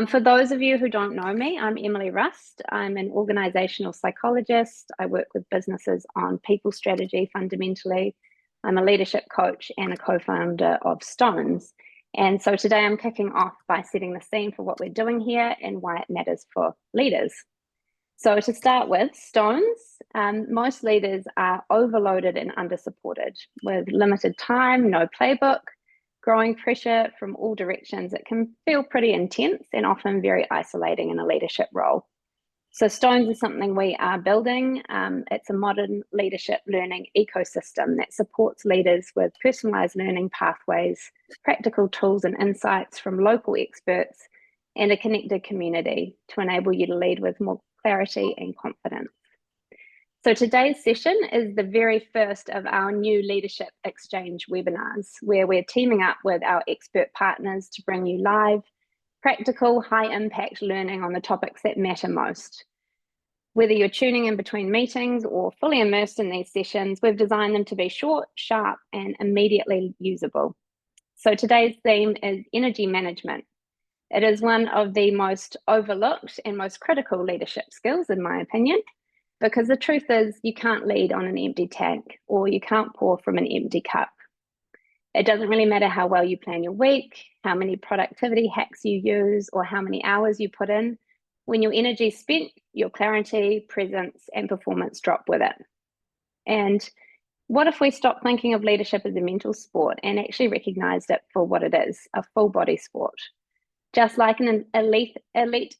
For those of you who don't know me, I'm Emily Rust. I'm an organizational psychologist. I work with businesses on people strategy fundamentally. I'm a leadership coach and a co-founder of Stones. And so today I'm kicking off by setting the scene for what we're doing here and why it matters for leaders. So to start with, Stones, most leaders are overloaded and under-supported with limited time, no playbook, growing pressure from all directions. It can feel pretty intense and often very isolating in a leadership role. So Stones is something we are building. It's a modern leadership learning ecosystem that supports leaders with personalized learning pathways, practical tools and insights from local experts, and a connected community to enable you to lead with more clarity and confidence. So today's session is the very first of our new Leadership Exchange webinars, where we're teaming up with our expert partners to bring you live, practical, high-impact learning on the topics that matter most. Whether you're tuning in between meetings or fully immersed in these sessions, we've designed them to be short, sharp, and immediately usable. So today's theme is energy management. It is one of the most overlooked and most critical leadership skills, in my opinion, because the truth is you can't lead on an empty tank or you can't pour from an empty cup. It doesn't really matter how well you plan your week, how many productivity hacks you use, or how many hours you put in. When your energy is spent, your clarity, presence, and performance drop with it. And what if we stopped thinking of leadership as a mental sport and actually recognized it for what it is, a full body sport? Just like an elite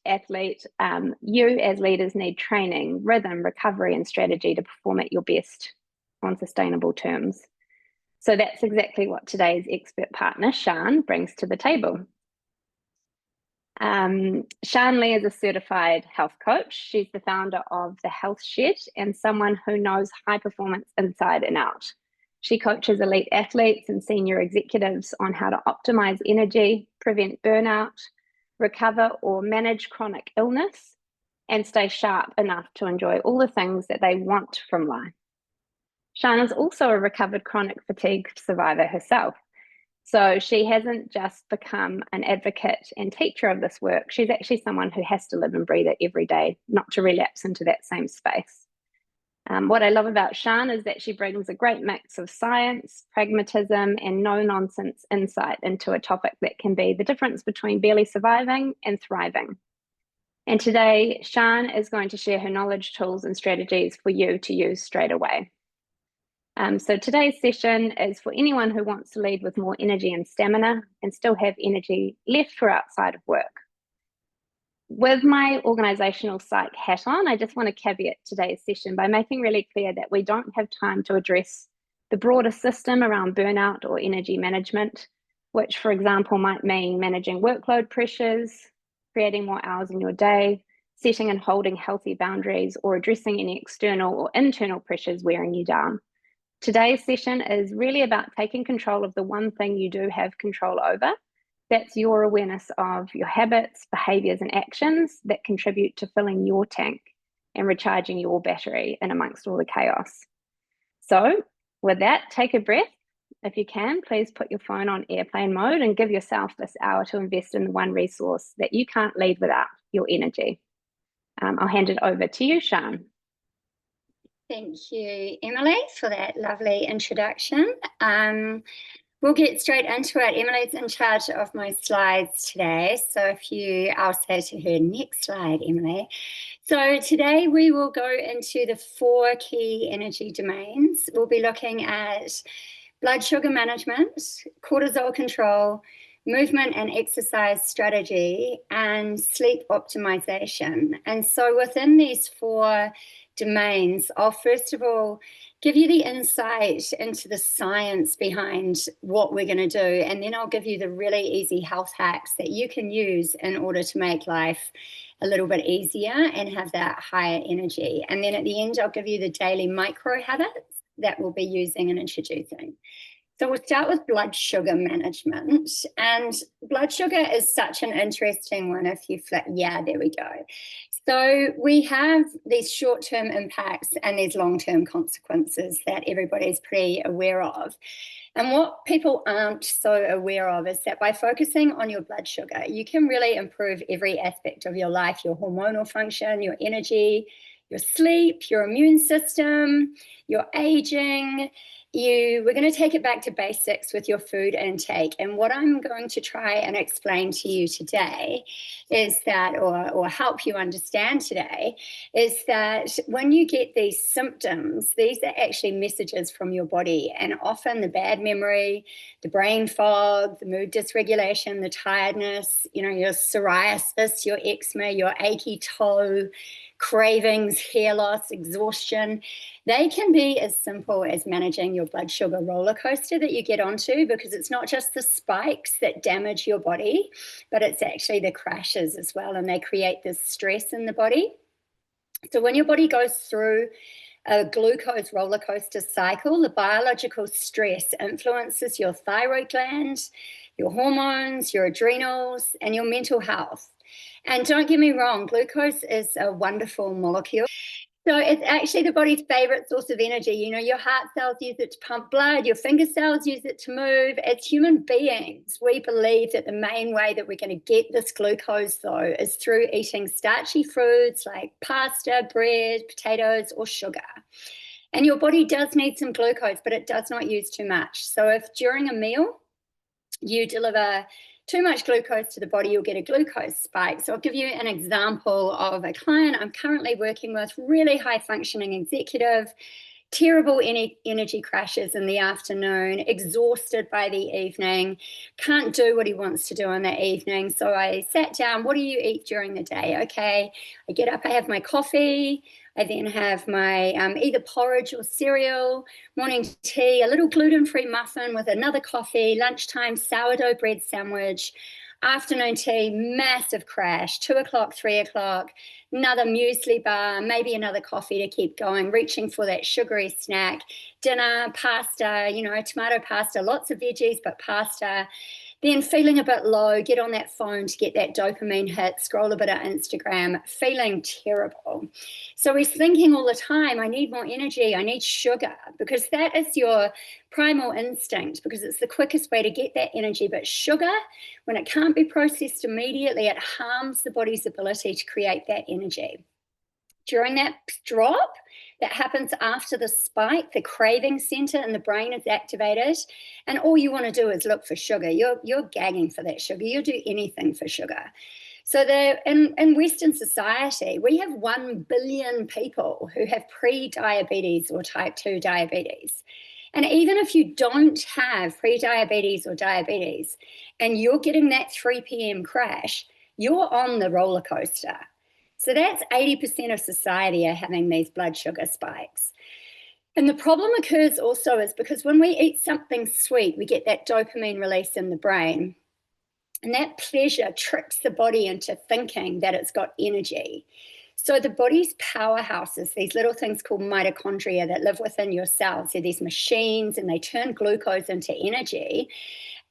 athlete, you as leaders need training, rhythm, recovery, and strategy to perform at your best on sustainable terms. So that's exactly what today's expert partner, Sian, brings to the table. Sian Leigh is a certified health coach. She's the founder of The Health Shed and someone who knows high performance inside and out. She coaches elite athletes and senior executives on how to optimize energy, prevent burnout, recover or manage chronic illness, and stay sharp enough to enjoy all the things that they want from life. Sian is also a recovered chronic fatigue survivor herself. So she hasn't just become an advocate and teacher of this work. She's actually someone who has to live and breathe it every day, not to relapse into that same space. What I love about Sian is that she brings a great mix of science, pragmatism, and no-nonsense insight into a topic that can be the difference between barely surviving and thriving. And today, Sian is going to share her knowledge, tools, and strategies for you to use straight away. So today's session is for anyone who wants to lead with more energy and stamina and still have energy left for outside of work. With my organizational psych hat on, I just want to caveat today's session by making really clear that we don't have time to address the broader system around burnout or energy management, which, for example, might mean managing workload pressures, creating more hours in your day, setting and holding healthy boundaries, or addressing any external or internal pressures wearing you down. Today's session is really about taking control of the one thing you do have control over. That's your awareness of your habits, behaviors, and actions that contribute to filling your tank and recharging your battery in amongst all the chaos. So with that, take a breath. If you can, please put your phone on airplane mode and give yourself this hour to invest in the one resource that you can't lead without, your energy. I'll hand it over to you, Sian. Thank you, Emily, for that lovely introduction. We'll get straight into it. Emily's in charge of my slides today. So I'll say to her, next slide, Emily. So today we will go into the 4 key energy domains. We'll be looking at blood sugar management, cortisol control, movement and exercise strategy, and sleep optimization. And so within these 4 domains, I'll first of all give you the insight into the science behind what we're going to do, and then I'll give you the really easy health hacks that you can use in order to make life a little bit easier and have that higher energy. And then at the end, I'll give you the daily micro habits that we'll be using and introducing. So we'll start with blood sugar management. And blood sugar is such an interesting one. If you flip, yeah, there we go. So we have these short-term impacts and these long-term consequences that everybody's pretty aware of. And what people aren't so aware of is that by focusing on your blood sugar, you can really improve every aspect of your life, your hormonal function, your energy, your sleep, your immune system, your aging. We're going to take it back to basics with your food intake. And what I'm going to try and explain to you today is that, or help you understand today, is that when you get these symptoms, these are actually messages from your body. And often the bad memory, the brain fog, the mood dysregulation, the tiredness, your psoriasis, your eczema, your achy toe, cravings, hair loss, exhaustion, they can be as simple as managing your blood sugar roller coaster that you get onto, because it's not just the spikes that damage your body, but it's actually the crashes as well, and they create this stress in the body. So when your body goes through a glucose roller coaster cycle, the biological stress influences your thyroid gland, your hormones, your adrenals, and your mental health. And don't get me wrong, glucose is a wonderful molecule. So it's actually the body's favorite source of energy. Your heart cells use it to pump blood, your finger cells use it to move. As human beings, we believe that the main way that we're going to get this glucose, though, is through eating starchy foods like pasta, bread, potatoes, or sugar. And your body does need some glucose, but it does not use too much. So if during a meal you deliver too much glucose to the body, you'll get a glucose spike. So I'll give you an example of a client I'm currently working with, really high functioning executive, terrible energy crashes in the afternoon, exhausted by the evening, can't do what he wants to do in the evening. So I sat down, what do you eat during the day? Okay, I get up, I have my coffee, I then have my either porridge or cereal, morning tea, a little gluten-free muffin with another coffee, lunchtime sourdough bread sandwich, afternoon tea, massive crash, 2 o'clock, 3 o'clock, another muesli bar, maybe another coffee to keep going, reaching for that sugary snack, dinner, pasta, tomato pasta, lots of veggies, but pasta. Then feeling a bit low, get on that phone to get that dopamine hit, scroll a bit of Instagram, feeling terrible. So he's thinking all the time, I need more energy, I need sugar, because that is your primal instinct, because it's the quickest way to get that energy. But sugar, when it can't be processed immediately, it harms the body's ability to create that energy. During that drop that happens after the spike, the craving center in the brain is activated, and all you want to do is look for sugar. You're gagging for that sugar. You'll do anything for sugar. So in Western society, we have 1 billion people who have pre-diabetes or type 2 diabetes. And even if you don't have pre-diabetes or diabetes, and you're getting that 3 p.m. crash, you're on the roller coaster. So that's 80% of society are having these blood sugar spikes. And the problem occurs also is because when we eat something sweet, we get that dopamine release in the brain. And that pleasure tricks the body into thinking that it's got energy. So the body's powerhouses, these little things called mitochondria that live within your cells, they're these machines, and they turn glucose into energy.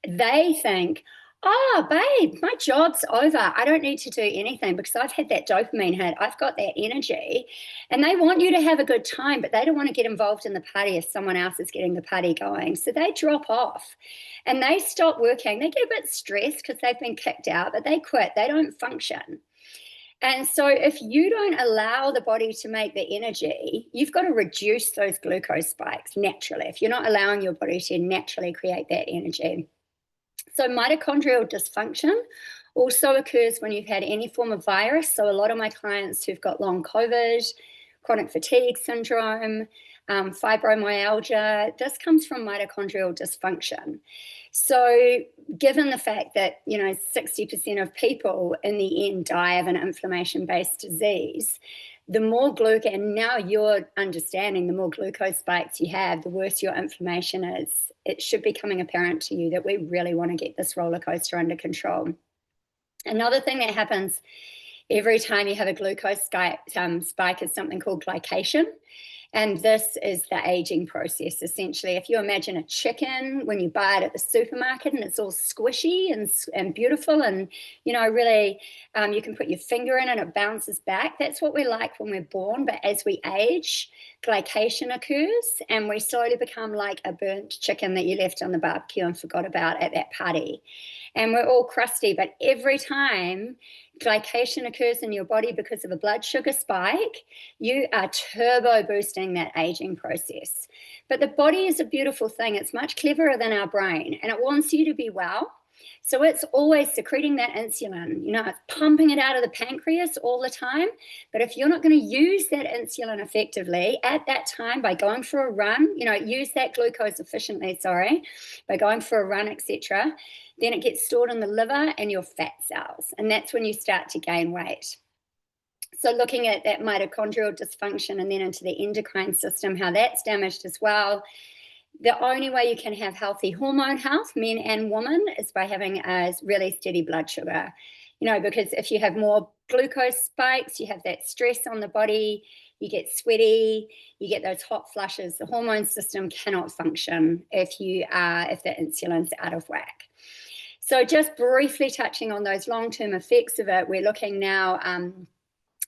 They think, oh, babe, my job's over. I don't need to do anything because I've had that dopamine hit. I've got that energy. And they want you to have a good time, but they don't want to get involved in the party if someone else is getting the party going. So they drop off and they stop working. They get a bit stressed because they've been kicked out, but they quit. They don't function. And so if you don't allow the body to make the energy, you've got to reduce those glucose spikes naturally if you're not allowing your body to naturally create that energy. So mitochondrial dysfunction also occurs when you've had any form of virus. So a lot of my clients who've got long COVID, chronic fatigue syndrome, fibromyalgia, this comes from mitochondrial dysfunction. So given the fact that, 60% of people in the end die of an inflammation-based disease, the more glucose, and now you're understanding, the more glucose spikes you have, the worse your inflammation is. It should be becoming apparent to you that we really want to get this roller coaster under control. Another thing that happens every time you have a glucose spike is something called glycation. And this is the aging process. Essentially, if you imagine a chicken when you buy it at the supermarket and it's all squishy and beautiful and, really you can put your finger in and it bounces back. That's what we're like when we're born. But as we age, glycation occurs, and we slowly become like a burnt chicken that you left on the barbecue and forgot about at that party. And we're all crusty, but every time glycation occurs in your body because of a blood sugar spike, you are turbo boosting that aging process. But the body is a beautiful thing. It's much cleverer than our brain, and it wants you to be well. So it's always secreting that insulin, it's pumping it out of the pancreas all the time. But if you're not going to use that insulin effectively at that time by going for a run, use that glucose efficiently, by going for a run, etc., then it gets stored in the liver and your fat cells. And that's when you start to gain weight. So looking at that mitochondrial dysfunction and then into the endocrine system, how that's damaged as well. The only way you can have healthy hormone health, men and women, is by having a really steady blood sugar. Because if you have more glucose spikes, you have that stress on the body, you get sweaty, you get those hot flushes. The hormone system cannot function if the insulin's out of whack. So just briefly touching on those long-term effects of it, we're looking now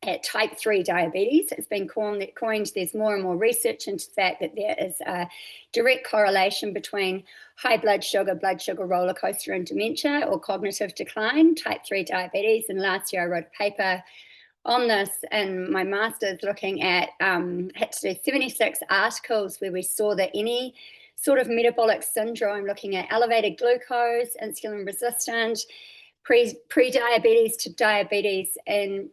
at type 3 diabetes. It's been coined. There's more and more research into the fact that there is a direct correlation between high blood sugar roller coaster, and dementia or cognitive decline, type 3 diabetes. And last year I wrote a paper on this in my master's, looking at, had to do 76 articles where we saw that any sort of metabolic syndrome, looking at elevated glucose, insulin resistant, pre-diabetes to diabetes, and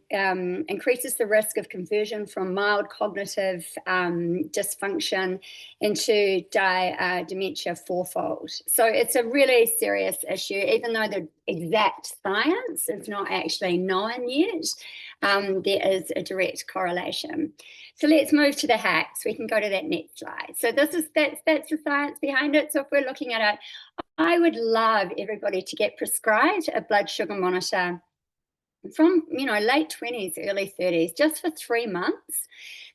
increases the risk of conversion from mild cognitive dysfunction into dementia fourfold. So it's a really serious issue, even though the exact science is not actually known yet. There is a direct correlation. So let's move to the hacks. We can go to that next slide. So that's the science behind it. So if we're looking at it, I would love everybody to get prescribed a blood sugar monitor from, late 20s, early 30s, just for 3 months.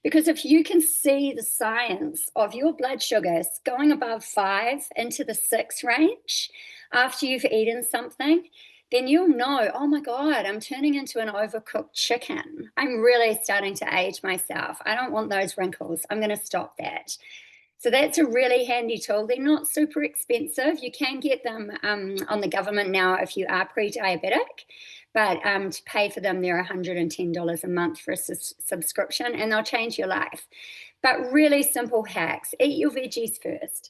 Because if you can see the science of your blood sugars going above 5 into the 6 range after you've eaten something, then you'll know, oh my God, I'm turning into an overcooked chicken. I'm really starting to age myself. I don't want those wrinkles. I'm going to stop that. So that's a really handy tool. They're not super expensive. You can get them on the government now if you are pre-diabetic, but to pay for them, they're $110 a month for a subscription, and they'll change your life. But really simple hacks. Eat your veggies first.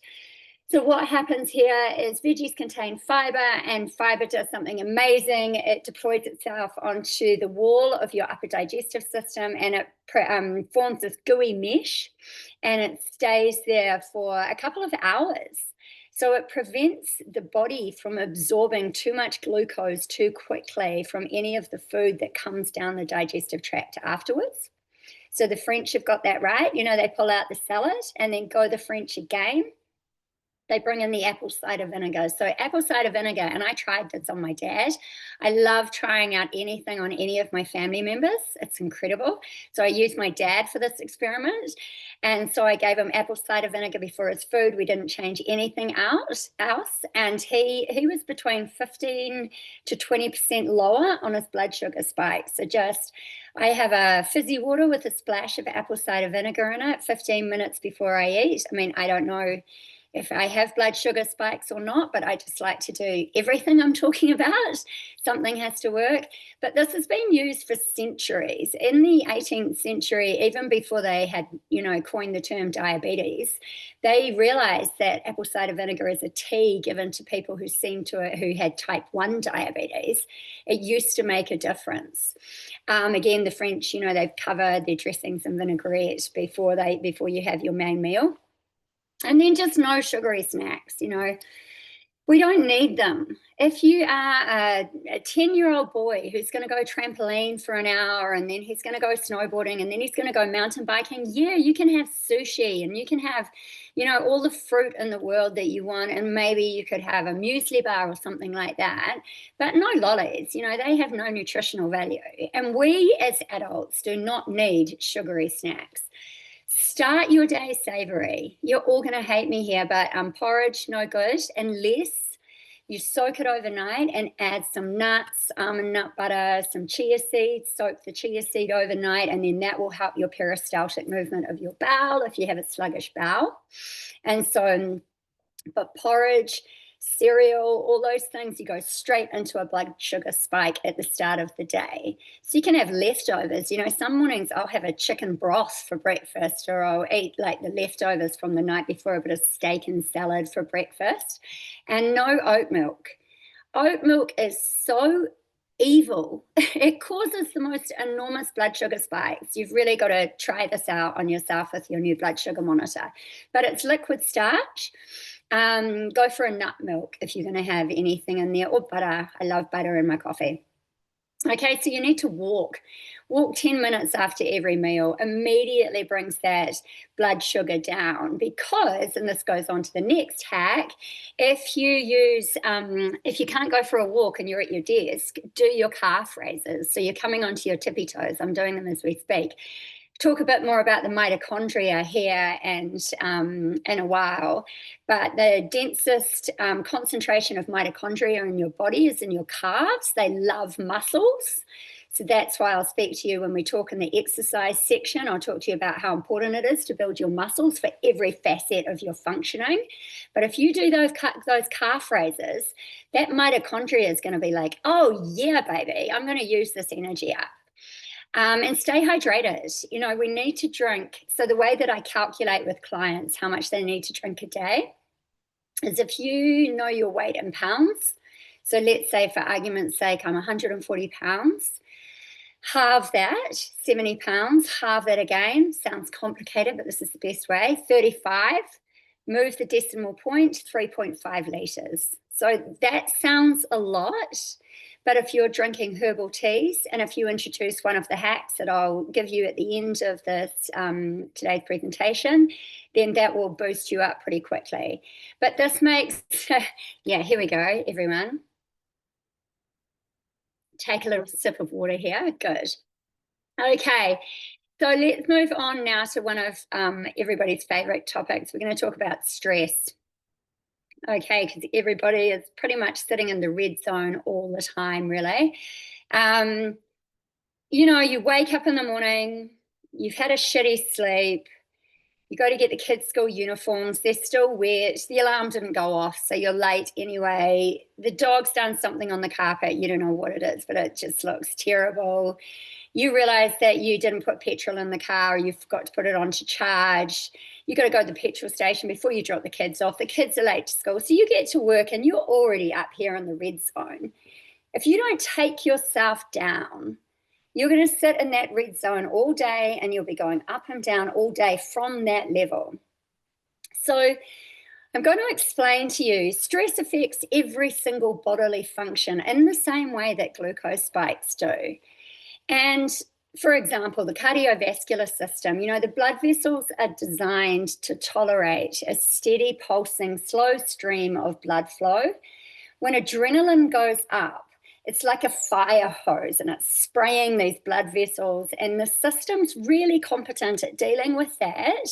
So what happens here is veggies contain fiber, and fiber does something amazing. It deploys itself onto the wall of your upper digestive system, and it forms this gooey mesh, and it stays there for a couple of hours. So it prevents the body from absorbing too much glucose too quickly from any of the food that comes down the digestive tract afterwards. So the French have got that right. They pull out the salad and then go the French again. They bring in the apple cider vinegar. So apple cider vinegar, and I tried this on my dad. I love trying out anything on any of my family members. It's incredible. So I used my dad for this experiment. And so I gave him apple cider vinegar before his food. We didn't change anything else. And he was between 15 to 20% lower on his blood sugar spike. So I have a fizzy water with a splash of apple cider vinegar in it 15 minutes before I eat. I mean, I don't know if I have blood sugar spikes or not, but I just like to do everything I'm talking about. Something has to work. But this has been used for centuries. In the 18th century, even before they had, coined the term diabetes, they realized that apple cider vinegar is a tea given to people who had type 1 diabetes. It used to make a difference. Again, the French, they've covered their dressings in vinaigrette before you have your main meal. And then just no sugary snacks, we don't need them. If you are a 10-year-old boy who's going to go trampoline for an hour, and then he's going to go snowboarding, and then he's going to go mountain biking, yeah, you can have sushi, and you can have, all the fruit in the world that you want, and maybe you could have a muesli bar or something like that, but no lollies, they have no nutritional value. And we as adults do not need sugary snacks. Start your day savory. You're all going to hate me here, but porridge, no good, unless You soak it overnight and add some nuts, almond nut butter, some chia seeds, soak the chia seed overnight, and then that will help your peristaltic movement of your bowel if you have a sluggish bowel. And so, but porridge, cereal, all those things, you go straight into a blood sugar spike at the start of the day. So you can have leftovers. You know, some mornings I'll have a chicken broth for breakfast, or I'll eat like the leftovers from the night before, a bit of steak and salad for breakfast, and no oat milk. Oat milk is so evil. It causes the most enormous blood sugar spikes. You've really got to try this out on yourself with your new blood sugar monitor. But it's liquid starch. Go for a nut milk if you're going to have anything in there, or butter. I love butter in my coffee. Okay, so you need to walk 10 minutes after every meal. Immediately brings that blood sugar down, because, and this goes on to the next hack, if you can't go for a walk and you're at your desk, do your calf raises. So you're coming onto your tippy toes. I'm doing them as we speak. Talk a bit more about the mitochondria here and in a while, but the densest concentration of mitochondria in your body is in your calves. They love muscles. So that's why I'll speak to you when we talk in the exercise section. I'll talk to you about how important it is to build your muscles for every facet of your functioning. But if you do those calf raises, that mitochondria is going to be like, oh yeah, baby, I'm going to use this energy up. And stay hydrated. You know, we need to drink. So the way that I calculate with clients how much they need to drink a day is, if you know your weight in pounds. So let's say, for argument's sake, I'm 140 pounds. Halve that, 70 pounds, halve that again. Sounds complicated, but this is the best way. 35, move the decimal point, 3.5 litres. So that sounds a lot. But if you're drinking herbal teas, and if you introduce one of the hacks that I'll give you at the end of this today's presentation, then that will boost you up pretty quickly. But this makes, yeah, here we go, everyone. Take a little sip of water here. Good. Okay, so let's move on now to one of everybody's favorite topics. We're going to talk about stress. Okay, because everybody is pretty much sitting in the red zone all the time, really. You know, you wake up in the morning, you've had a shitty sleep, you go to get the kids' school uniforms, they're still wet, the alarm didn't go off, so you're late anyway. The dog's done something on the carpet, you don't know what it is, but it just looks terrible. You realize that you didn't put petrol in the car, or you forgot to put it on to charge. You got to go to the petrol station before you drop the kids off. The kids are late to school. So you get to work and you're already up here in the red zone. If you don't take yourself down, you're going to sit in that red zone all day, and you'll be going up and down all day from that level. So I'm going to explain to you, stress affects every single bodily function in the same way that glucose spikes do. And for example, the cardiovascular system, you know, the blood vessels are designed to tolerate a steady pulsing, slow stream of blood flow. When adrenaline goes up, it's like a fire hose, and it's spraying these blood vessels, and the system's really competent at dealing with that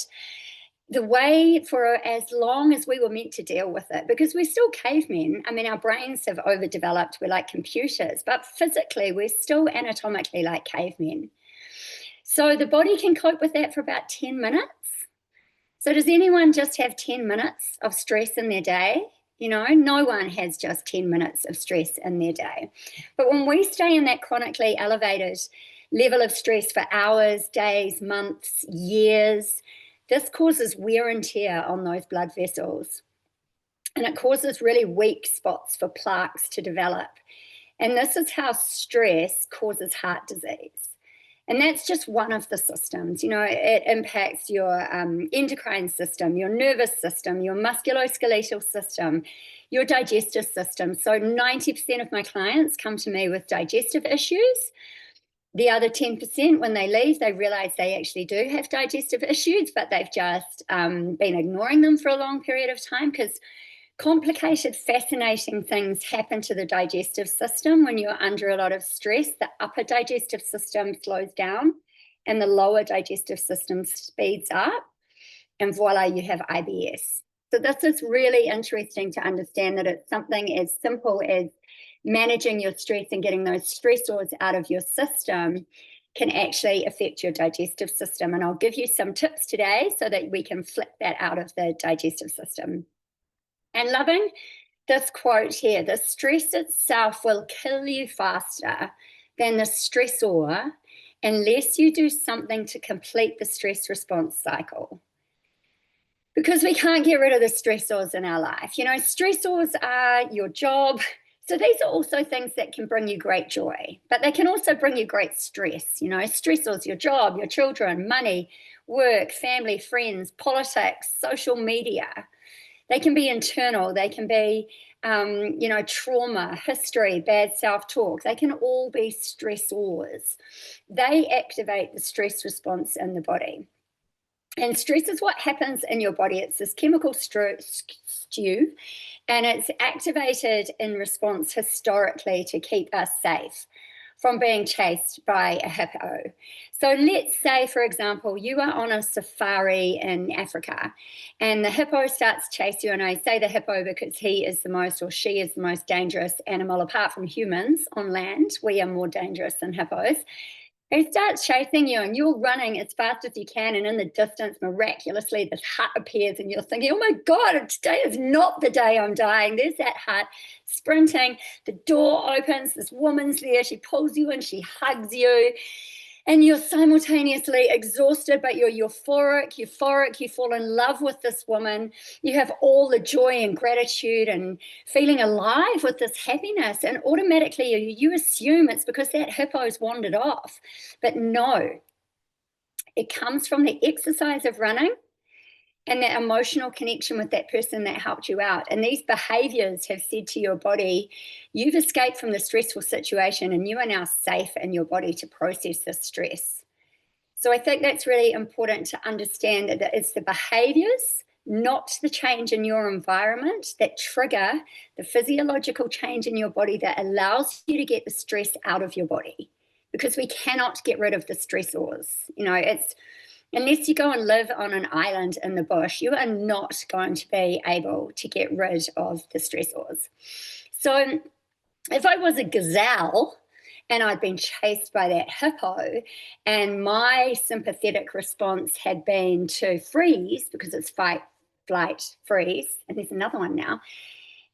the way for as long as we were meant to deal with it, because we're still cavemen. I mean, our brains have overdeveloped. We're like computers, but physically we're still anatomically like cavemen. So the body can cope with that for about 10 minutes. So does anyone just have 10 minutes of stress in their day? You know, no one has just 10 minutes of stress in their day. But when we stay in that chronically elevated level of stress for hours, days, months, years, this causes wear and tear on those blood vessels, and it causes really weak spots for plaques to develop. And this is how stress causes heart disease. And that's just one of the systems. You know, it impacts your endocrine system, your nervous system, your musculoskeletal system, your digestive system. So 90% of my clients come to me with digestive issues. The other 10%, when they leave, they realize they actually do have digestive issues, but they've just been ignoring them for a long period of time, because complicated, fascinating things happen to the digestive system when you're under a lot of stress. The upper digestive system slows down and the lower digestive system speeds up, and voila, you have IBS. So this is really interesting to understand, that it's something as simple as managing your stress and getting those stressors out of your system can actually affect your digestive system. And I'll give you some tips today so that we can flip that out of the digestive system. And loving this quote here, the stress itself will kill you faster than the stressor unless you do something to complete the stress response cycle. Because we can't get rid of the stressors in our life. You know, stressors are your job. So these are also things that can bring you great joy, but they can also bring you great stress. You know, stressors, your job, your children, money, work, family, friends, politics, social media. They can be internal. They can be, trauma, history, bad self-talk. They can all be stressors. They activate the stress response in the body. And stress is what happens in your body. It's this chemical stew, and it's activated in response historically to keep us safe from being chased by a hippo. So let's say, for example, you are on a safari in Africa and the hippo starts to chase you. And I say the hippo because he is the most, or she is the most dangerous animal apart from humans on land. We are more dangerous than hippos. He starts chasing you and you're running as fast as you can, and in the distance, miraculously, this hut appears and you're thinking, oh my God, today is not the day I'm dying. There's that hut sprinting. The door opens, this woman's there, she pulls you in, she hugs you, and you're simultaneously exhausted, but you're euphoric, you fall in love with this woman. You have all the joy and gratitude and feeling alive with this happiness. And automatically you assume it's because that hippo's wandered off. But no, it comes from the exercise of running and that emotional connection with that person that helped you out. And these behaviors have said to your body, you've escaped from the stressful situation and you are now safe in your body to process this stress. So I think that's really important to understand, that it's the behaviors, not the change in your environment, that trigger the physiological change in your body that allows you to get the stress out of your body, because we cannot get rid of the stressors. You know, it's, unless you go and live on an island in the bush, you are not going to be able to get rid of the stressors. So if I was a gazelle and I'd been chased by that hippo and my sympathetic response had been to freeze, because it's fight, flight, freeze, and there's another one now,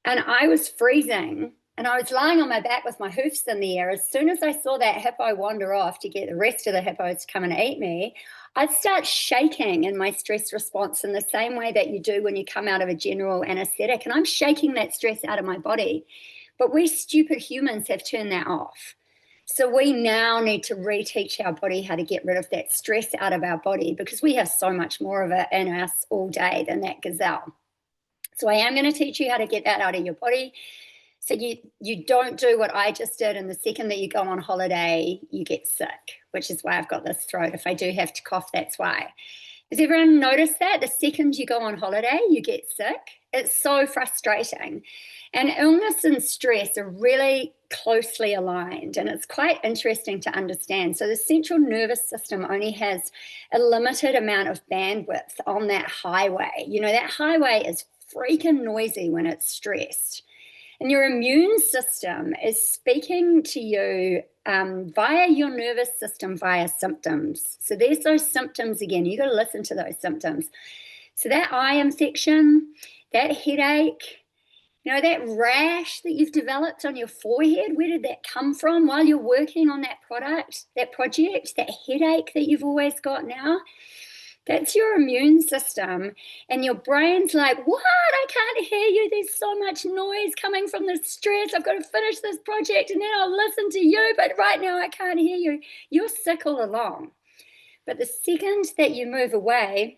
and I was freezing and I was lying on my back with my hoofs in the air, as soon as I saw that hippo wander off to get the rest of the hippos to come and eat me, I'd start shaking in my stress response in the same way that you do when you come out of a general anesthetic. And I'm shaking that stress out of my body. But we stupid humans have turned that off. So we now need to reteach our body how to get rid of that stress out of our body, because we have so much more of it in us all day than that gazelle. So I am going to teach you how to get that out of your body. So you don't do what I just did, and the second that you go on holiday, you get sick, which is why I've got this throat. If I do have to cough, that's why. Has everyone noticed that? The second you go on holiday, you get sick. It's so frustrating. And illness and stress are really closely aligned, and it's quite interesting to understand. So the central nervous system only has a limited amount of bandwidth on that highway. You know, that highway is freaking noisy when it's stressed. And your immune system is speaking to you via your nervous system, via symptoms. So there's those symptoms again. You've got to listen to those symptoms. So that eye infection, that headache, you know, that rash that you've developed on your forehead, where did that come from while you're working on that project, that headache that you've always got now? That's your immune system, and your brain's like, what? I can't hear you. There's so much noise coming from the stress. I've got to finish this project and then I'll listen to you. But right now I can't hear you. You're sick all along. But the second that you move away,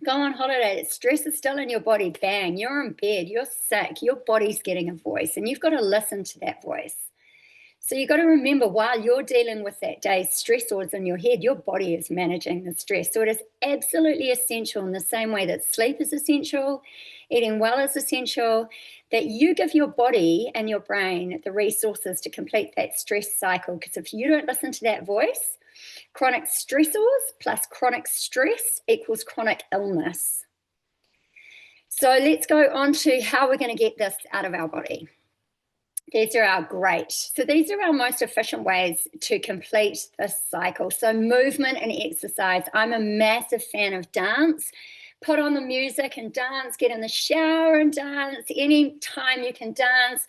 go on holiday, the stress is still in your body, bang, you're in bed, you're sick, your body's getting a voice, and you've got to listen to that voice. So you've got to remember, while you're dealing with that day's stressors in your head, your body is managing the stress. So it is absolutely essential, in the same way that sleep is essential, eating well is essential, that you give your body and your brain the resources to complete that stress cycle. Because if you don't listen to that voice, chronic stressors plus chronic stress equals chronic illness. So let's go on to how we're going to get this out of our body. These are our so these are our most efficient ways to complete this cycle. So movement and exercise. I'm a massive fan of dance. Put on the music and dance, get in the shower and dance. Any time you can dance,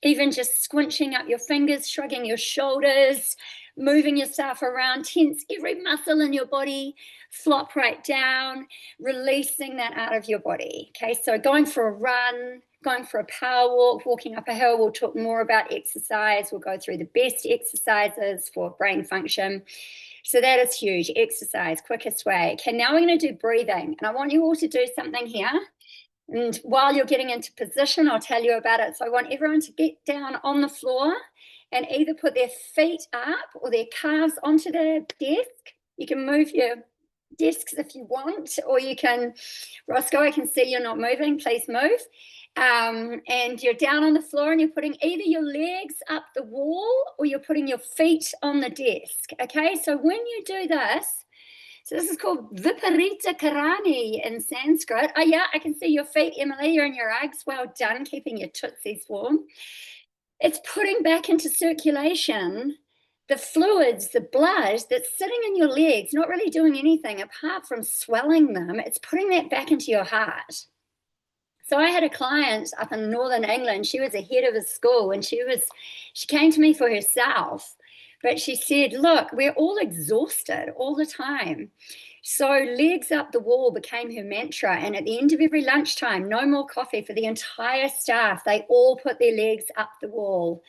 even just squinching up your fingers, shrugging your shoulders, moving yourself around, tense every muscle in your body, flop right down, releasing that out of your body. Okay, so going for a run, going for a power walk, walking up a hill. We'll talk more about exercise. We'll go through the best exercises for brain function. So that is huge. Exercise, quickest way. Okay, now we're going to do breathing. And I want you all to do something here. And while you're getting into position, I'll tell you about it. So I want everyone to get down on the floor and either put their feet up or their calves onto the desk. You can move your desks if you want, or you can, Roscoe, I can see you're not moving. Please move. And you're down on the floor and you're putting either your legs up the wall or you're putting your feet on the desk. Okay, so when you do this, so this is called Viparita Karani in Sanskrit. Oh yeah, I can see your feet, Emily, you're in your Uggs. Well done, keeping your tootsies warm. It's putting back into circulation the fluids, the blood that's sitting in your legs, not really doing anything apart from swelling them. It's putting that back into your heart. So I had a client up in Northern England. She was a head of a school and she came to me for herself, but she said, look, we're all exhausted all the time. So legs up the wall became her mantra. And at the end of every lunchtime, no more coffee for the entire staff. They all put their legs up the wall.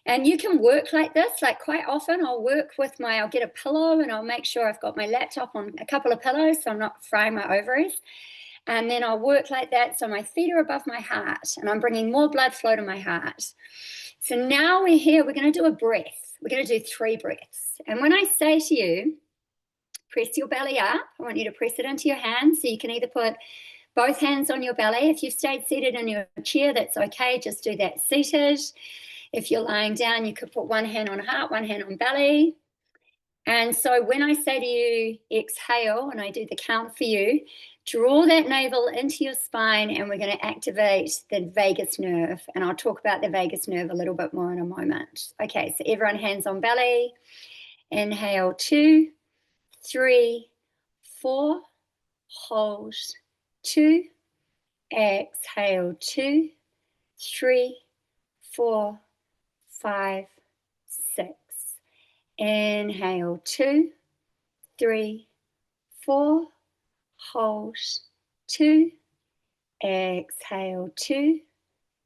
And you can work like this, like quite often I'll get a pillow and I'll make sure I've got my laptop on a couple of pillows so I'm not frying my ovaries. And then I'll work like that so my feet are above my heart and I'm bringing more blood flow to my heart. So now we're here, we're going to do a breath. We're going to do 3 breaths. And when I say to you, press your belly up, I want you to press it into your hands. So you can either put both hands on your belly. If you've stayed seated in your chair, that's okay. Just do that seated. If you're lying down, you could put one hand on heart, one hand on belly. And so when I say to you, exhale, and I do the count for you, draw that navel into your spine and we're going to activate the vagus nerve. And I'll talk about the vagus nerve a little bit more in a moment. Okay, so everyone hands on belly. Inhale, 2, 3, 4. Hold, 2. Exhale, 2, 3, 4, 5, 6. Inhale, 2, 3, 4. Hold, 2. Exhale, 2,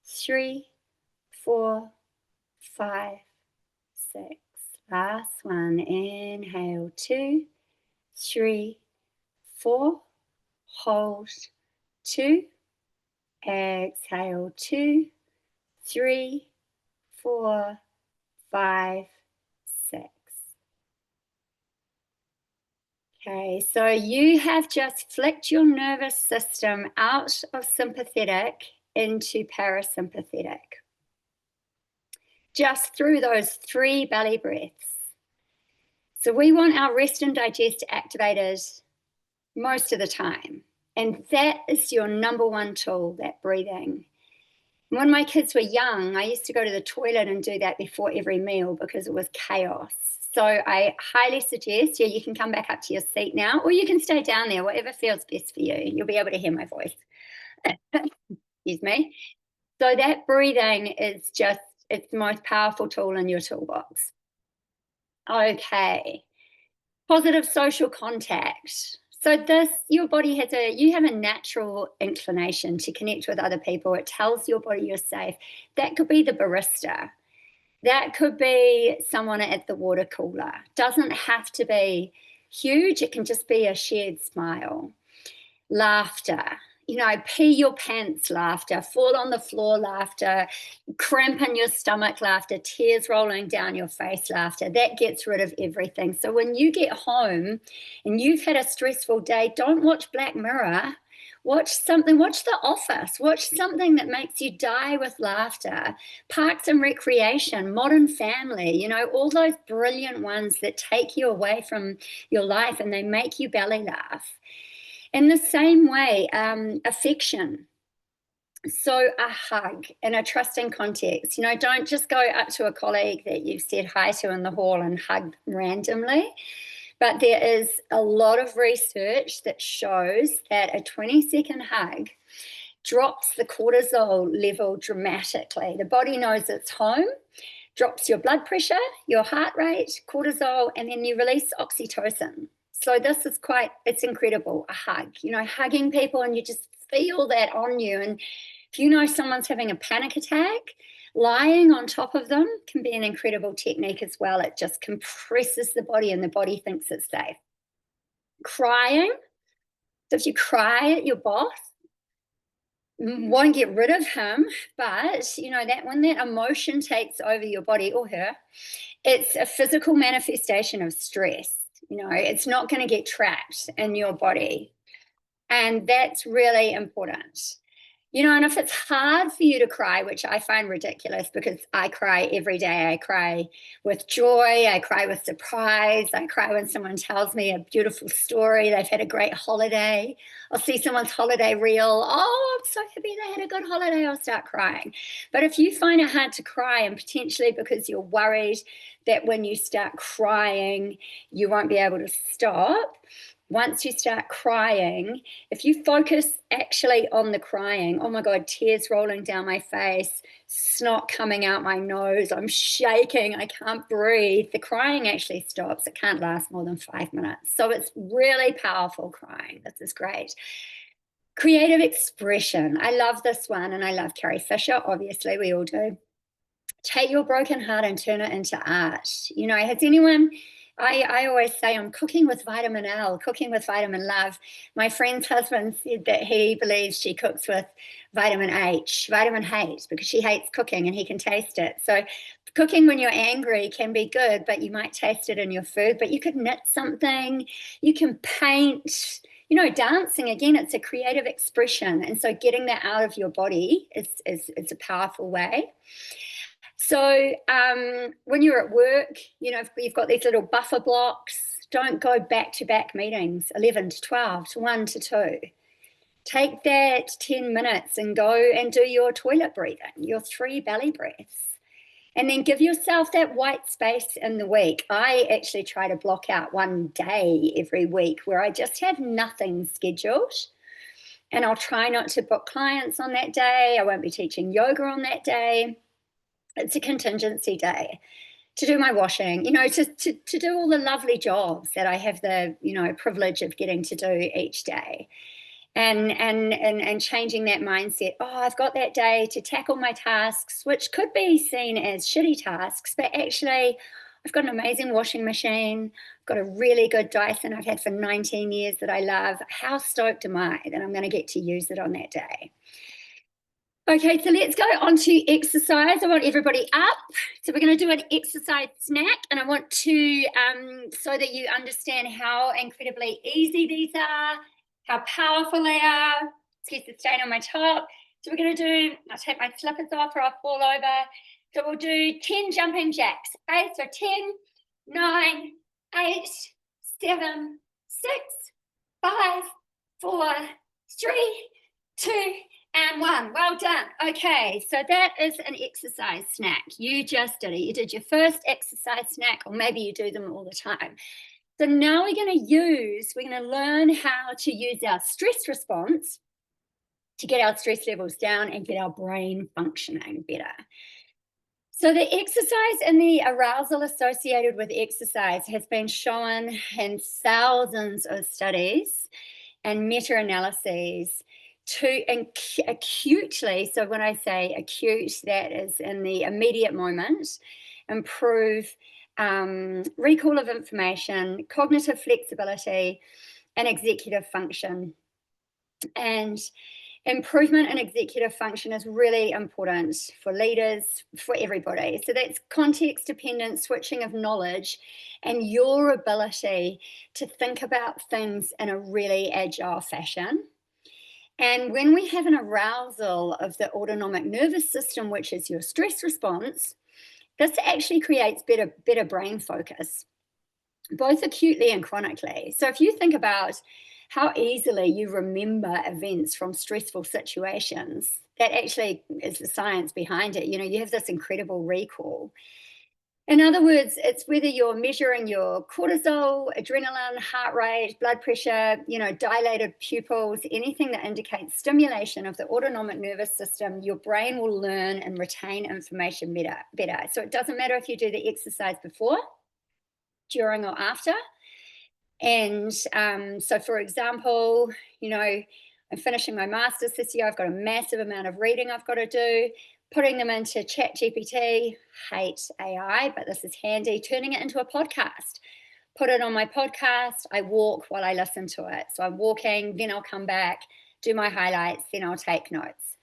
3, 4, 5, 6. Last one. Inhale, 2, 3, 4. Hold, 2. Exhale, 2, 3, 4, 5, 6. Okay, so you have just flicked your nervous system out of sympathetic into parasympathetic. Just through those 3 belly breaths. So we want our rest and digest activated most of the time. And that is your number 1 tool, that breathing. When my kids were young, I used to go to the toilet and do that before every meal because it was chaos. So I highly suggest, you can come back up to your seat now, or you can stay down there, whatever feels best for you. You'll be able to hear my voice. Excuse me. So that breathing is it's the most powerful tool in your toolbox. Okay. Positive social contact. So your body you have a natural inclination to connect with other people. It tells your body you're safe. That could be the barista. That could be someone at the water cooler. Doesn't have to be huge. It can just be a shared smile. Laughter, pee your pants laughter, fall on the floor laughter, cramp in your stomach laughter, tears rolling down your face laughter. That gets rid of everything. So when you get home and you've had a stressful day, don't watch Black Mirror. Watch The Office, watch something that makes you die with laughter. Parks and Recreation, Modern Family, all those brilliant ones that take you away from your life and they make you belly laugh. In the same way, affection. So a hug in a trusting context, don't just go up to a colleague that you've said hi to in the hall and hug randomly. But there is a lot of research that shows that a 20-second hug drops the cortisol level dramatically. The body knows it's home, drops your blood pressure, your heart rate, cortisol, and then you release oxytocin. So this is it's incredible, a hug. Hugging people and you just feel that on you. And if someone's having a panic attack, lying on top of them can be an incredible technique as well. It just compresses the body and the body thinks it's safe. Crying. So if you cry at your boss, won't get rid of him, but that when that emotion takes over your body or her, it's a physical manifestation of stress. It's not going to get trapped in your body, and that's really important. And if it's hard for you to cry, which I find ridiculous because I cry every day. I cry with joy. I cry with surprise. I cry when someone tells me a beautiful story. They've had a great holiday. I'll see someone's holiday reel. Oh, I'm so happy they had a good holiday. I'll start crying. But if you find it hard to cry, and potentially because you're worried that when you start crying, you won't be able to stop, once you start crying, if you focus actually on the crying, oh my God, tears rolling down my face, snot coming out my nose, I'm shaking, I can't breathe, the crying actually stops. It can't last more than 5 minutes. So it's really powerful crying. This is great. Creative expression. I love this one, and I love Carrie Fisher. Obviously, we all do. Take your broken heart and turn it into art. Has anyone... I always say I'm cooking with vitamin L, cooking with vitamin love. My friend's husband said that he believes she cooks with vitamin H, vitamin hate, because she hates cooking and he can taste it. So cooking when you're angry can be good, but you might taste it in your food. But you could knit something, you can paint. Dancing, again, it's a creative expression. And so getting that out of your body is a powerful way. So when you're at work, you've got these little buffer blocks. Don't go back-to-back meetings, 11 to 12 to 1 to 2. Take that 10 minutes and go and do your toilet breathing, your 3 belly breaths. And then give yourself that white space in the week. I actually try to block out 1 day every week where I just have nothing scheduled. And I'll try not to book clients on that day. I won't be teaching yoga on that day. It's a contingency day to do my washing, to do all the lovely jobs that I have the, privilege of getting to do each day. And changing that mindset. Oh, I've got that day to tackle my tasks, which could be seen as shitty tasks, but actually I've got an amazing washing machine. I've got a really good Dyson I've had for 19 years that I love. How stoked am I that I'm going to get to use it on that day? Okay, so let's go on to exercise. I want everybody up. So we're going to do an exercise snack, and I want to, so that you understand how incredibly easy these are, how powerful they are. Excuse the stain on my top. So we're going to do, I'll take my slippers off or I'll fall over. So we'll do 10 jumping jacks. Okay, so 10, 9, 8, 7, 6, 5, 4, 3, 2, and 1. Well done. Okay, so that is an exercise snack. You just did it. You did your first exercise snack, or maybe you do them all the time. So now we're going to learn how to use our stress response to get our stress levels down and get our brain functioning better. So the exercise and the arousal associated with exercise has been shown in thousands of studies and meta-analyses to acutely, so when I say acute, that is in the immediate moment, improve recall of information, cognitive flexibility, and executive function. And improvement in executive function is really important for leaders, for everybody. So that's context-dependent switching of knowledge and your ability to think about things in a really agile fashion. And when we have an arousal of the autonomic nervous system, which is your stress response, this actually creates better brain focus, both acutely and chronically. So if you think about how easily you remember events from stressful situations. That actually is the science behind it. You have this incredible recall. In other words, it's whether you're measuring your cortisol, adrenaline, heart rate, blood pressure, dilated pupils, anything that indicates stimulation of the autonomic nervous system, your brain will learn and retain information better. So it doesn't matter if you do the exercise before, during, or after. And so, for example, I'm finishing my master's this year. I've got a massive amount of reading I've got to do, putting them into ChatGPT. Hate AI, but this is handy. Turning it into a podcast. Put it on my podcast. I walk while I listen to it. So I'm walking, then I'll come back, do my highlights, then I'll take notes.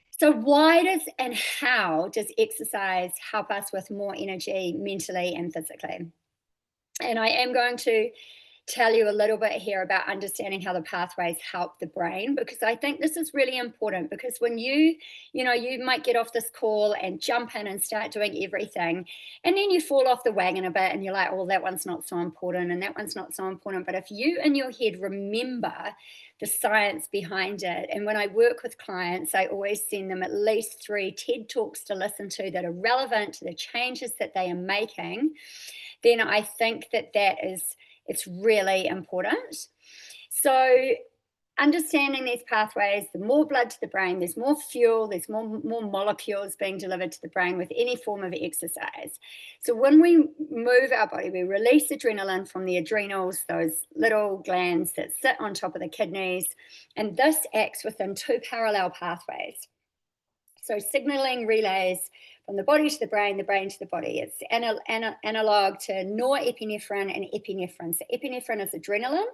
So why and how does exercise help us with more energy mentally and physically? And I am going to tell you a little bit here about understanding how the pathways help the brain, because I think this is really important. Because when you might get off this call and jump in and start doing everything, and then you fall off the wagon a bit and you're like, oh, that one's not so important and that one's not so important. But if you in your head remember the science behind it, and when I work with clients, I always send them at least 3 TED Talks to listen to that are relevant to the changes that they are making, then I think it's really important. So understanding these pathways, the more blood to the brain, there's more fuel, there's more molecules being delivered to the brain with any form of exercise. So when we move our body, we release adrenaline from the adrenals, those little glands that sit on top of the kidneys, and this acts within 2 parallel pathways. So signaling relays from the body to the brain to the body. It's analog to norepinephrine and epinephrine. So epinephrine is adrenaline,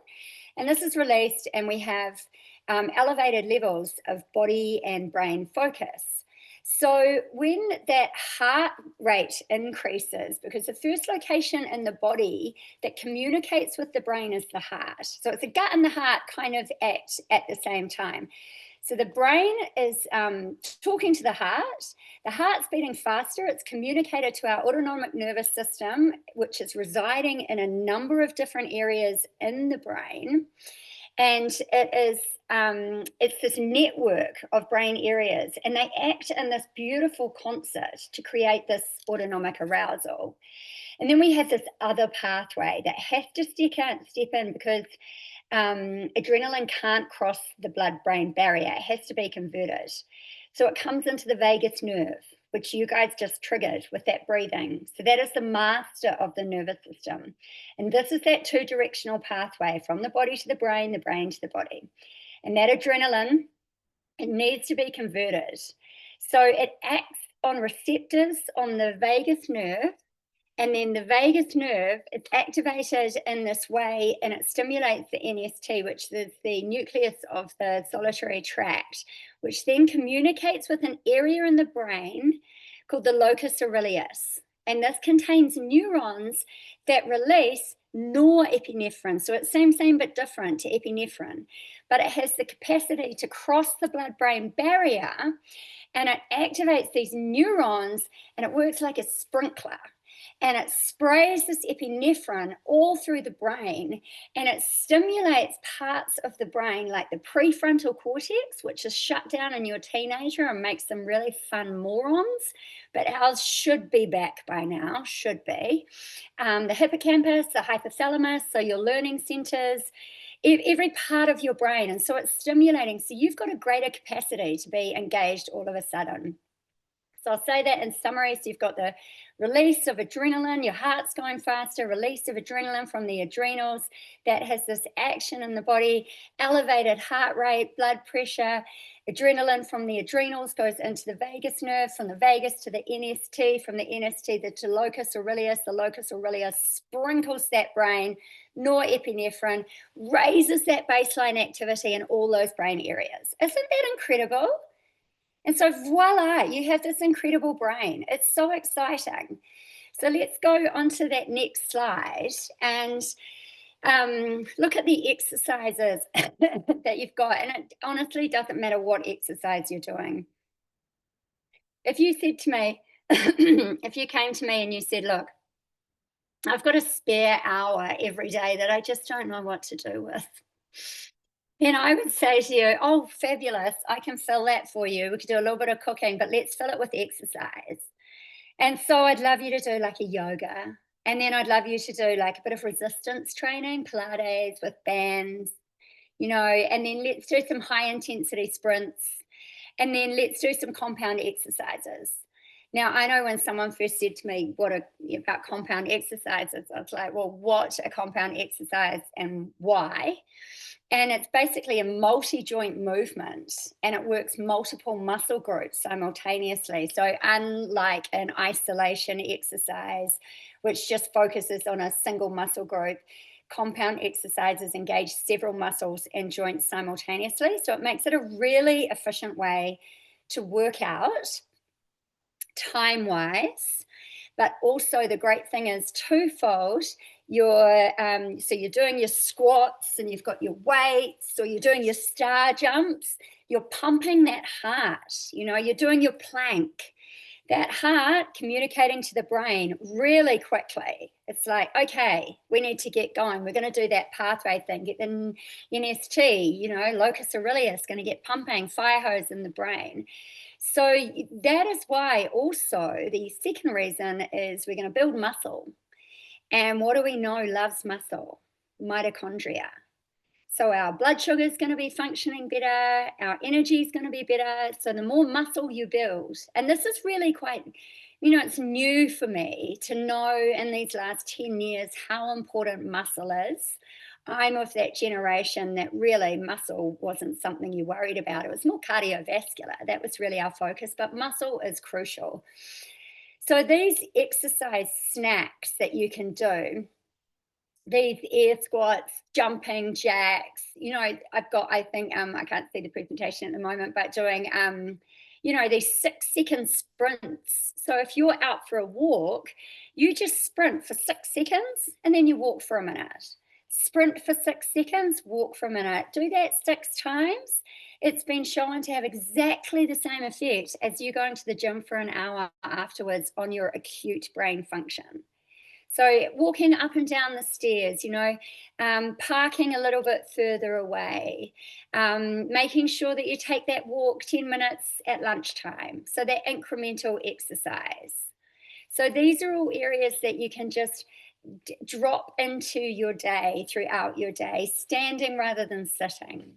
and this is released, and we have elevated levels of body and brain focus. So when that heart rate increases, because the first location in the body that communicates with the brain is the heart. So it's the gut and the heart kind of act at the same time. So the brain is talking to the heart's beating faster, it's communicated to our autonomic nervous system, which is residing in a number of different areas in the brain. And it's this network of brain areas, and they act in this beautiful concert to create this autonomic arousal. And then we have this other pathway that has to step in because adrenaline can't cross the blood-brain barrier. It has to be converted. So it comes into the vagus nerve, which you guys just triggered with that breathing. So that is the master of the nervous system. And this is that 2-directional pathway from the body to the brain to the body. And that adrenaline, it needs to be converted. So it acts on receptors on the vagus nerve, and then the vagus nerve is activated in this way, and it stimulates the NST, which is the nucleus of the solitary tract, which then communicates with an area in the brain called the locus aurelius. And this contains neurons that release norepinephrine. So it's same but different to epinephrine, but it has the capacity to cross the blood-brain barrier, and it activates these neurons, and it works like a sprinkler. And it sprays this epinephrine all through the brain, and it stimulates parts of the brain like the prefrontal cortex, which is shut down in your teenager and makes them really fun morons, but ours should be back by now, should be. The hippocampus, the hypothalamus, so your learning centers, every part of your brain. And so it's stimulating. So you've got a greater capacity to be engaged all of a sudden. So I'll say that in summary. So you've got the release of adrenaline, your heart's going faster, release of adrenaline from the adrenals. That has this action in the body, elevated heart rate, blood pressure. Adrenaline from the adrenals goes into the vagus nerve, from the vagus to the NST, from the NST to locus aurelius. The locus aurelius sprinkles that brain, norepinephrine, raises that baseline activity in all those brain areas. Isn't that incredible? And so voila, you have this incredible brain. It's so exciting. So let's go on to that next slide and look at the exercises that you've got. And it honestly doesn't matter what exercise you're doing. If you said to me, if you came to me and you said, look, I've got a spare hour every day that I just don't know what to do with. then I would say to you, oh, fabulous, I can fill that for you. We could do a little bit of cooking, but let's fill it with exercise. And so I'd love you to do like a yoga. And then I'd love you to do like a bit of resistance training, Pilates with bands, and then let's do some high intensity sprints. And then let's do some compound exercises. Now, I know when someone first said to me, about compound exercises, I was like, well, what a compound exercise and why? And it's basically a multi-joint movement, and it works multiple muscle groups simultaneously. So unlike an isolation exercise, which just focuses on a single muscle group, compound exercises engage several muscles and joints simultaneously. So it makes it a really efficient way to work out time-wise. But also the great thing is twofold. So you're doing your squats and you've got your weights, or you're doing your star jumps. You're pumping that heart. You're doing your plank. That heart communicating to the brain really quickly. It's like, okay, we need to get going. We're going to do that pathway thing. Get the NST, locus aurelius, going to get pumping, fire hose in the brain. So that is why also the second reason is we're going to build muscle. And what do we know loves muscle? Mitochondria. So our blood sugar is going to be functioning better. Our energy is going to be better. So the more muscle you build, and this is really quite, it's new for me to know in these last 10 years how important muscle is. I'm of that generation that really muscle wasn't something you worried about. It was more cardiovascular. That was really our focus, but muscle is crucial. So these exercise snacks that you can do, these air squats, jumping jacks, I've got, I think, I can't see the presentation at the moment, but doing, these 6-second sprints. So if you're out for a walk, you just sprint for 6 seconds and then you walk for a minute. Sprint for 6 seconds, walk for a minute. Do that 6 times. It's been shown to have exactly the same effect as you going to the gym for an hour afterwards on your acute brain function. So walking up and down the stairs, parking a little bit further away, making sure that you take that walk 10 minutes at lunchtime. So that incremental exercise. So these are all areas that you can just drop into your day throughout your day, standing rather than sitting.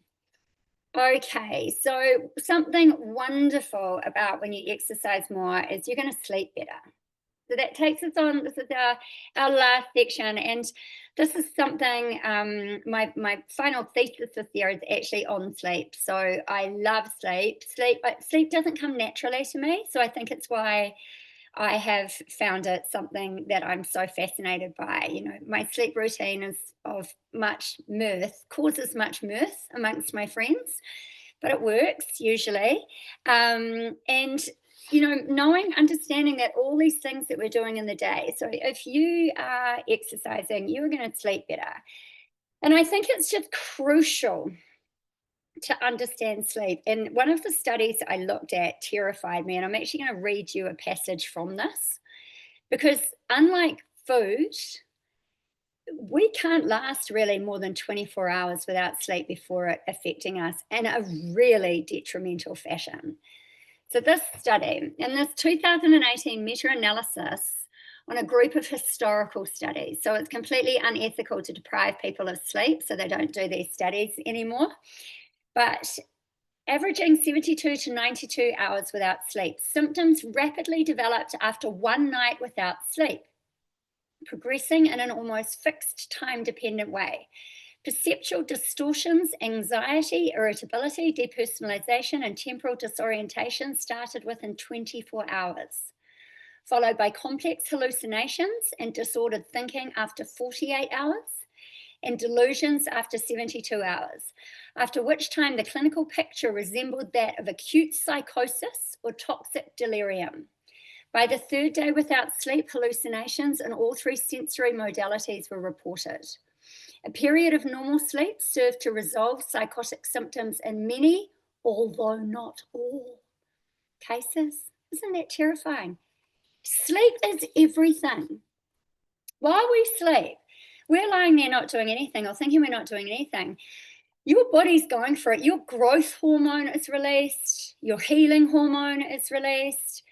Okay, so something wonderful about when you exercise more is you're going to sleep better. So that takes us on, this is our last section, and this is something, my final thesis this year is actually on sleep. So I love sleep. Sleep doesn't come naturally to me, so I think it's why I have found it something that I'm so fascinated by. My sleep routine is of much mirth, causes much mirth amongst my friends, but it works usually. And understanding that all these things that we're doing in the day. So if you are exercising, you're going to sleep better. And I think it's just crucial to understand sleep. And one of the studies I looked at terrified me. And I'm actually going to read you a passage from this, because unlike food, we can't last really more than 24 hours without sleep before it affecting us in a really detrimental fashion. So this study, in this 2018 meta-analysis on a group of historical studies, so it's completely unethical to deprive people of sleep, so they don't do these studies anymore, but averaging 72 to 92 hours without sleep, symptoms rapidly developed after one night without sleep, progressing in an almost fixed time-dependent way. Perceptual distortions, anxiety, irritability, depersonalization, and temporal disorientation started within 24 hours, followed by complex hallucinations and disordered thinking after 48 hours, and delusions after 72 hours, after which time the clinical picture resembled that of acute psychosis or toxic delirium. By the third day without sleep, hallucinations in all 3 sensory modalities were reported. A period of normal sleep served to resolve psychotic symptoms in many, although not all, cases. Isn't that terrifying? Sleep is everything. While we sleep, we're lying there not doing anything or thinking we're not doing anything. your body's going for it. Your growth hormone is released, your healing hormone is released.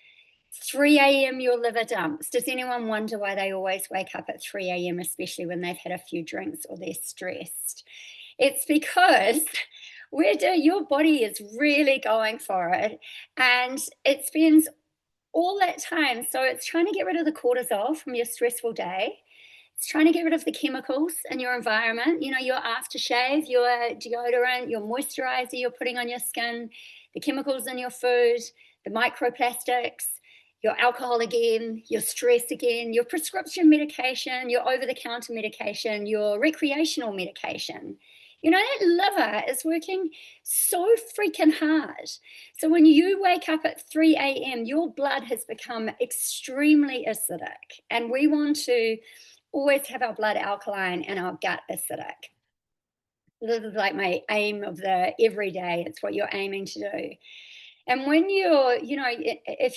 3 a.m. your liver dumps. Does anyone wonder why they always wake up at 3 a.m., especially when they've had a few drinks or they're stressed? It's because your body is really going for it, and it spends all that time. So it's trying to get rid of the cortisol from your stressful day. It's trying to get rid of the chemicals in your environment, your aftershave, your deodorant, your moisturizer you're putting on your skin, the chemicals in your food, the microplastics, your alcohol again, your stress again, your prescription medication, your over-the-counter medication, your recreational medication. That liver is working so freaking hard. So when you wake up at 3 a.m., your blood has become extremely acidic, and we want to always have our blood alkaline and our gut acidic. This is like my aim of the everyday. It's what you're aiming to do. And when if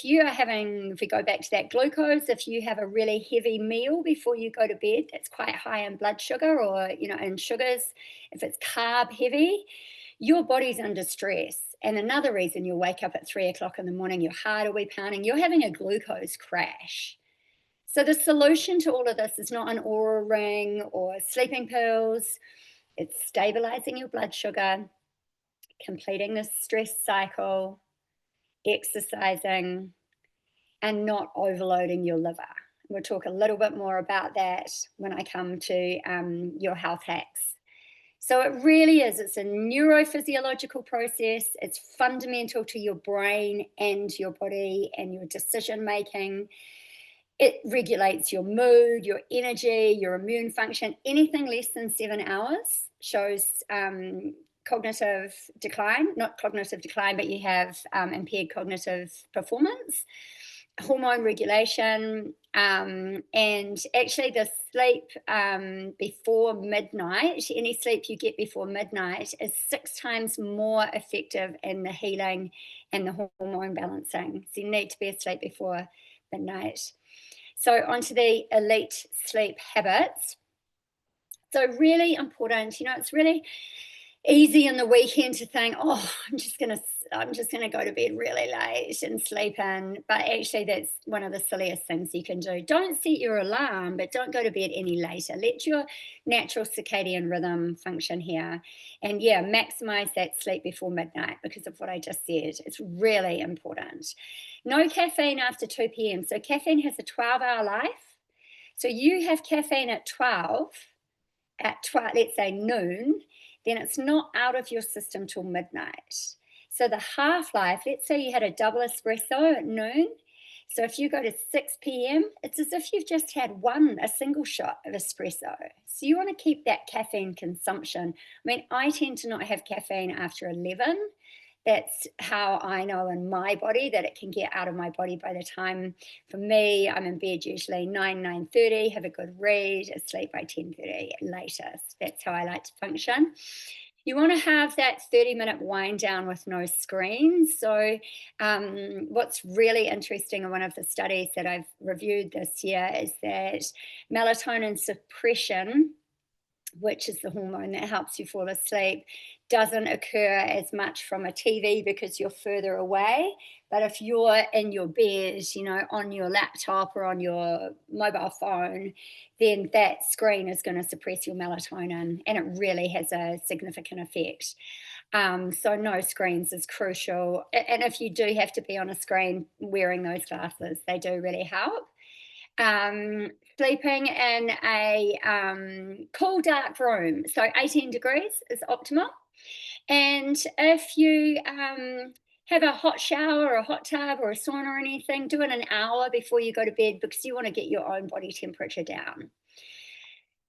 we go back to that glucose, if you have a really heavy meal before you go to bed, that's quite high in blood sugar or, in sugars, if it's carb heavy, your body's under stress. And another reason you'll wake up at 3 o'clock in the morning, your heart will be pounding, you're having a glucose crash. So the solution to all of this is not an Oura ring or sleeping pills. It's stabilizing your blood sugar, completing the stress cycle, exercising, and not overloading your liver. We'll talk a little bit more about that when I come to your health hacks. So it really is, it's a neurophysiological process. It's fundamental to your brain and your body and your decision making. It regulates your mood, your energy, your immune function. Anything less than 7 hours shows cognitive decline, not cognitive decline, but you have impaired cognitive performance, hormone regulation, and actually the sleep before midnight, any sleep you get before midnight is 6 times more effective in the healing and the hormone balancing. So you need to be asleep before midnight. So onto the elite sleep habits. So really important, it's really easy in the weekend to think, oh, I'm just gonna go to bed really late and sleep in. But actually that's one of the silliest things you can do. Don't set your alarm, but don't go to bed any later. Let your natural circadian rhythm function here. And yeah, maximize that sleep before midnight because of what I just said. It's really important. No caffeine after 2 p.m. So caffeine has a 12-hour life. So you have caffeine at 12, let's say noon, then it's not out of your system till midnight. So the half-life, let's say you had a double espresso at noon. So if you go to 6 p.m., it's as if you've just had a single shot of espresso. So you want to keep that caffeine consumption. I mean, I tend to not have caffeine after 11. That's how I know in my body that it can get out of my body by the time, for me, I'm in bed usually 9:30, have a good read, asleep by 10:30 at latest. That's how I like to function. You want to have that 30-minute wind down with no screens. So what's really interesting in one of the studies that I've reviewed this year is that melatonin suppression, which is the hormone that helps you fall asleep, doesn't occur as much from a TV because you're further away. But if you're in your bed, on your laptop or on your mobile phone, then that screen is going to suppress your melatonin, and it really has a significant effect. So no screens is crucial. And if you do have to be on a screen, wearing those glasses, they do really help. Sleeping in a cool, dark room. So 18 degrees is optimal. And if you have a hot shower or a hot tub or a sauna or anything, do it an hour before you go to bed because you want to get your own body temperature down.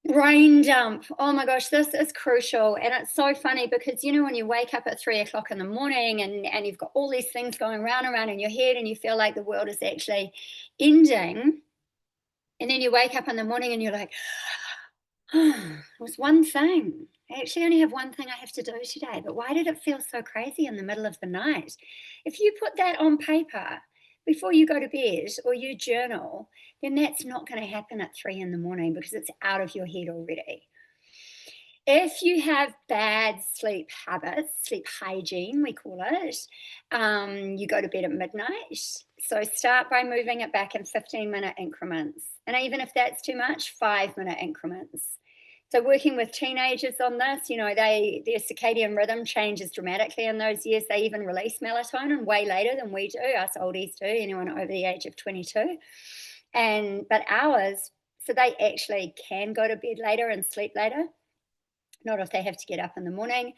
Brain dump. Oh my gosh, this is crucial. And it's so funny because, when you wake up at 3 o'clock in the morning and you've got all these things going round and round in your head and you feel like the world is actually ending. And then you wake up in the morning and you're like, oh, it was one thing. I actually only have one thing I have to do today, but why did it feel so crazy in the middle of the night? If you put that on paper before you go to bed or you journal, then that's not going to happen at 3 in the morning because it's out of your head already. If you have bad sleep habits, sleep hygiene, we call it, you go to bed at midnight. So start by moving it back in 15-minute increments. And even if that's too much, 5-minute increments. So working with teenagers on this, their circadian rhythm changes dramatically in those years. They even release melatonin way later than we do, us oldies do, anyone over the age of 22. But ours, so they actually can go to bed later and sleep later, not if they have to get up in the morning.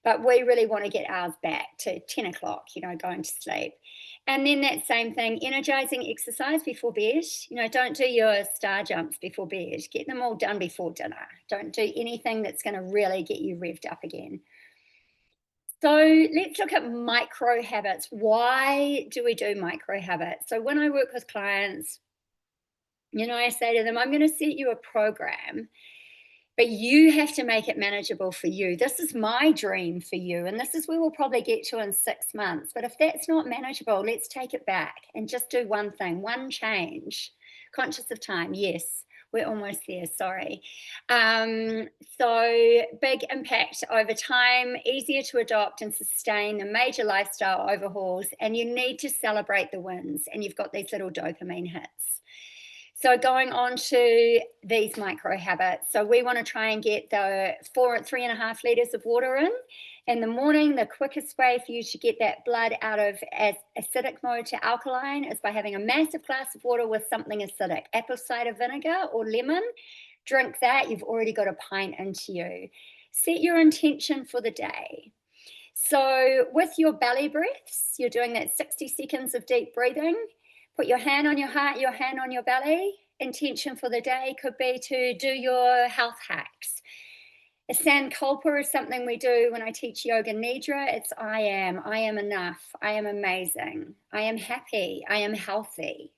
But we really want to get ours back to 10 o'clock, going to sleep. And then that same thing, energizing exercise before bed. Don't do your star jumps before bed. Get them all done before dinner. Don't do anything that's going to really get you revved up again. So let's look at micro habits. Why do we do micro habits? So when I work with clients, I say to them, I'm going to set you a program, but you have to make it manageable for you. This is my dream for you, and this is where we'll probably get to in 6 months. But if that's not manageable, let's take it back and just do one thing, one change. Conscious of time, yes, we're almost there, sorry. So big impact over time, easier to adopt and sustain the major lifestyle overhauls, and you need to celebrate the wins, and you've got these little dopamine hits. So going on to these micro habits. So we want to try and get the 3.5 litres of water in the morning. The quickest way for you to get that blood out of acidic mode to alkaline is by having a massive glass of water with something acidic, apple cider vinegar or lemon. Drink that, you've already got a pint into you. Set your intention for the day. So with your belly breaths, you're doing that 60 seconds of deep breathing. Put your hand on your heart, your hand on your belly. Intention for the day could be to do your health hacks. A sankalpa is something we do when I teach yoga nidra. It's I am enough, I am amazing, I am happy, I am healthy,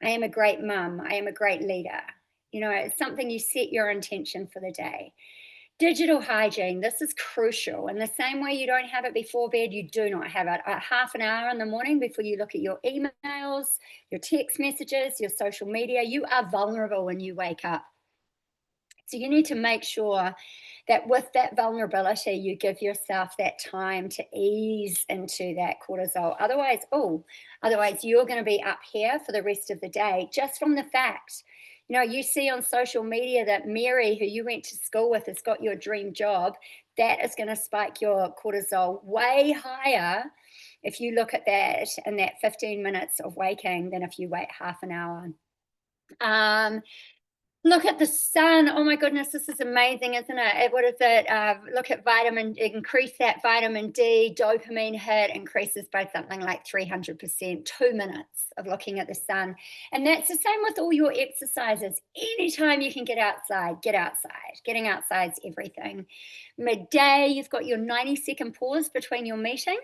I am a great mum, I am a great leader. It's something you set your intention for the day. Digital hygiene, this is crucial. In the same way you don't have it before bed, you do not have it at half an hour in the morning before you look at your emails, your text messages, your social media. You are vulnerable when you wake up. So you need to make sure that with that vulnerability, you give yourself that time to ease into that cortisol. Otherwise you're going to be up here for the rest of the day just from the fact you see on social media that Mary, who you went to school with, has got your dream job. That is going to spike your cortisol way higher if you look at that in that 15 minutes of waking than if you wait half an hour. Look at the sun. Oh my goodness, this is amazing, isn't it? What is it? Look at increase that vitamin D, dopamine hit increases by something like 300%, 2 minutes of looking at the sun. And that's the same with all your exercises. Anytime you can get outside, get outside. Getting outside is everything. Midday, you've got your 90-second pause between your meetings.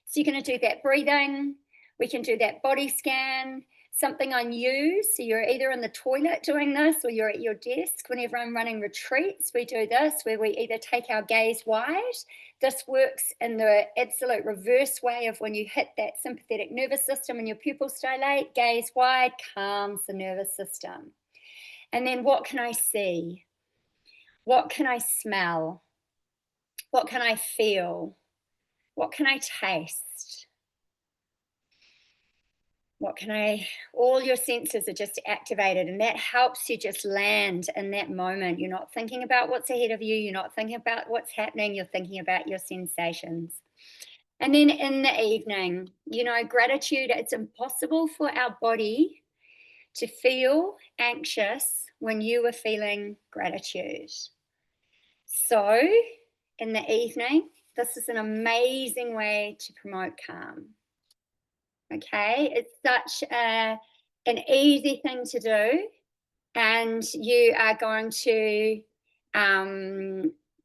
So you're going to do that breathing. We can do that body scan. Something unused, so you're either in the toilet doing this or you're at your desk. Whenever I'm running retreats, we do this where we either take our gaze wide. This works in the absolute reverse way of when you hit that sympathetic nervous system and your pupils dilate. Gaze wide calms the nervous system. And then what can I see? What can I smell? What can I feel? What can I taste? All your senses are just activated, and that helps you just land in that moment. You're not thinking about what's ahead of you. You're not thinking about what's happening. You're thinking about your sensations. And then in the evening, gratitude, it's impossible for our body to feel anxious when you are feeling gratitude. So in the evening, this is an amazing way to promote calm. Okay, it's such an easy thing to do, and you are going to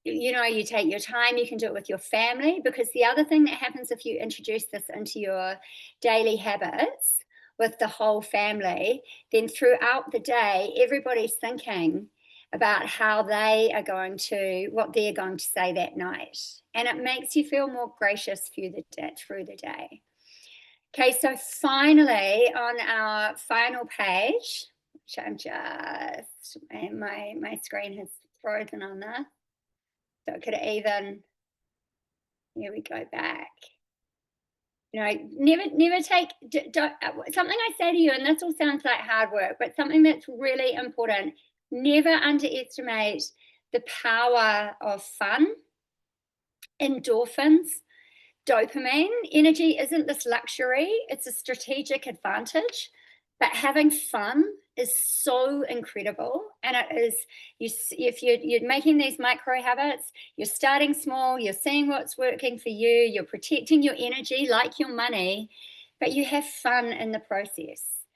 you take your time. You can do it with your family, because the other thing that happens if you introduce this into your daily habits with the whole family, then throughout the day everybody's thinking about how what they're going to say that night, and it makes you feel more gracious through the day. Okay, so finally, on our final page, which I'm just, and my screen has frozen on that. So it could even, here we go back. Never take, don't, something I say to you, and this all sounds like hard work, but something that's really important, never underestimate the power of fun, endorphins, dopamine. Energy isn't this luxury, it's a strategic advantage, but having fun is so incredible. And it is, if you're making these micro habits, you're starting small, you're seeing what's working for you, you're protecting your energy like your money, but you have fun in the process.